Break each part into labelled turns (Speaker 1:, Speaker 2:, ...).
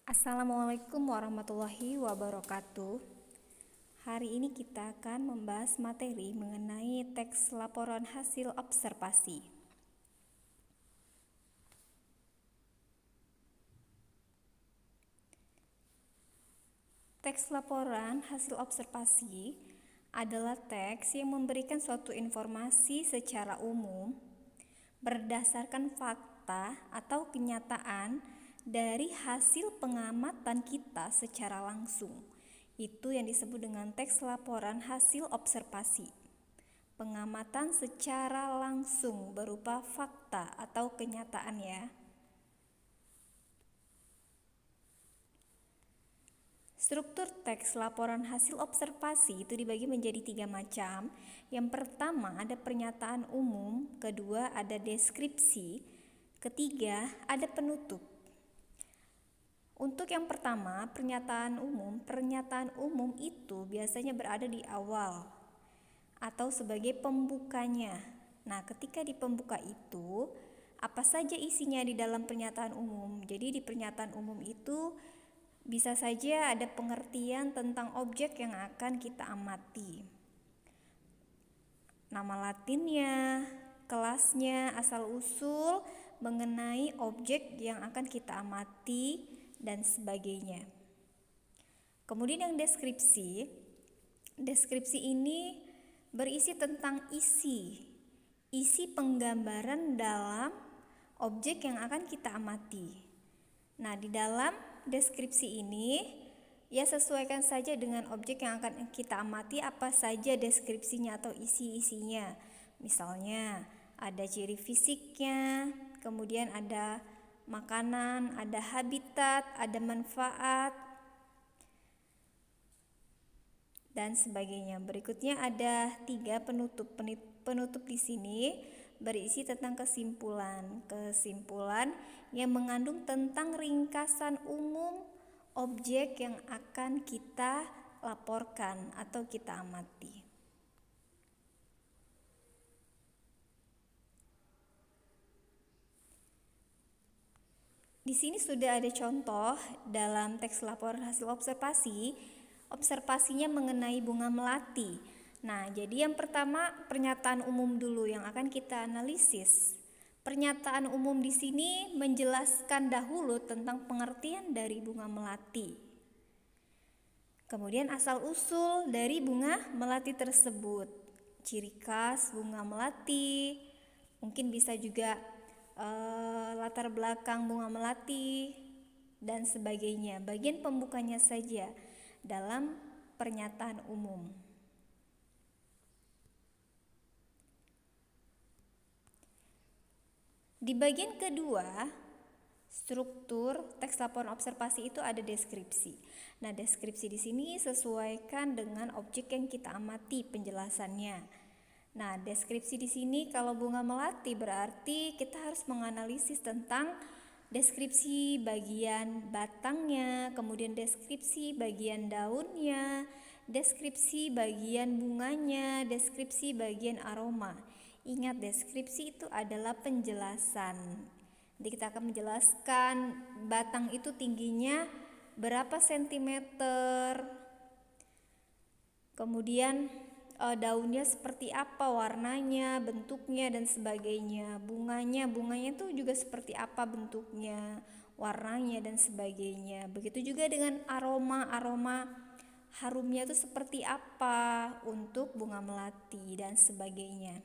Speaker 1: Assalamualaikum warahmatullahi wabarakatuh. Hari ini kita akan membahas materi mengenai teks laporan hasil observasi. Teks laporan hasil observasi adalah teks yang memberikan suatu informasi secara umum berdasarkan fakta atau kenyataan dari hasil pengamatan kita secara langsung. Itu yang disebut dengan teks laporan hasil observasi. Pengamatan secara langsung berupa fakta atau kenyataan ya. Struktur teks laporan hasil observasi itu dibagi menjadi 3 macam. Yang pertama ada pernyataan umum, kedua ada deskripsi, ketiga ada penutup. Untuk yang pertama, pernyataan umum itu biasanya berada di awal atau sebagai pembukanya. Nah, ketika di pembuka itu, apa saja isinya di dalam pernyataan umum? Jadi di pernyataan umum itu bisa saja ada pengertian tentang objek yang akan kita amati. Nama latinnya, kelasnya, asal-usul mengenai objek yang akan kita amati, dan sebagainya. Kemudian yang deskripsi ini berisi tentang isi penggambaran dalam objek yang akan kita amati. Nah, di dalam deskripsi ini ya sesuaikan saja dengan objek yang akan kita amati apa saja deskripsinya atau isi-isinya. Misalnya ada ciri fisiknya, kemudian ada makanan, ada habitat, ada manfaat, dan sebagainya. Berikutnya ada 3 penutup. Penutup di sini berisi tentang kesimpulan yang mengandung tentang ringkasan umum objek yang akan kita laporkan atau kita amati. Di sini sudah ada contoh dalam teks laporan hasil observasi. Observasinya mengenai bunga melati. Nah, jadi yang pertama pernyataan umum dulu yang akan kita analisis. Pernyataan umum di sini menjelaskan dahulu tentang pengertian dari bunga melati. Kemudian asal-usul dari bunga melati tersebut. Ciri khas bunga melati. Mungkin bisa juga latar belakang bunga melati dan sebagainya. Bagian pembukanya saja dalam pernyataan umum. Di bagian kedua, struktur teks laporan observasi itu ada deskripsi. Nah, deskripsi di sini sesuaikan dengan objek yang kita amati penjelasannya. Nah, deskripsi di sini kalau bunga melati berarti kita harus menganalisis tentang deskripsi bagian batangnya, kemudian deskripsi bagian daunnya, deskripsi bagian bunganya, deskripsi bagian aroma. Ingat, deskripsi itu adalah penjelasan. Jadi kita akan menjelaskan batang itu tingginya berapa sentimeter, kemudian daunnya seperti apa, warnanya, bentuknya, dan sebagainya. Bunganya itu juga seperti apa bentuknya, warnanya, dan sebagainya. Begitu juga dengan aroma harumnya itu seperti apa untuk bunga melati dan sebagainya.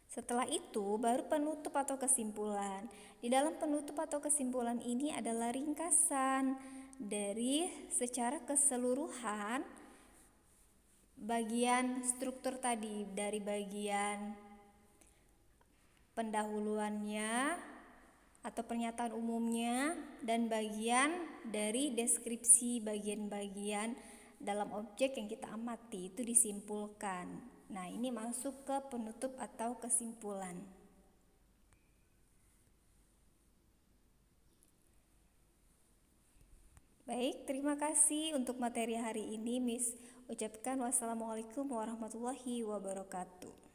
Speaker 1: Setelah itu baru penutup atau kesimpulan. Di dalam penutup atau kesimpulan ini adalah ringkasan dari secara keseluruhan bagian struktur tadi, dari bagian pendahuluannya atau pernyataan umumnya dan bagian dari deskripsi bagian-bagian dalam objek yang kita amati itu disimpulkan. Nah, ini masuk ke penutup atau kesimpulan. Baik, terima kasih untuk materi hari ini. Miss ucapkan wassalamualaikum warahmatullahi wabarakatuh.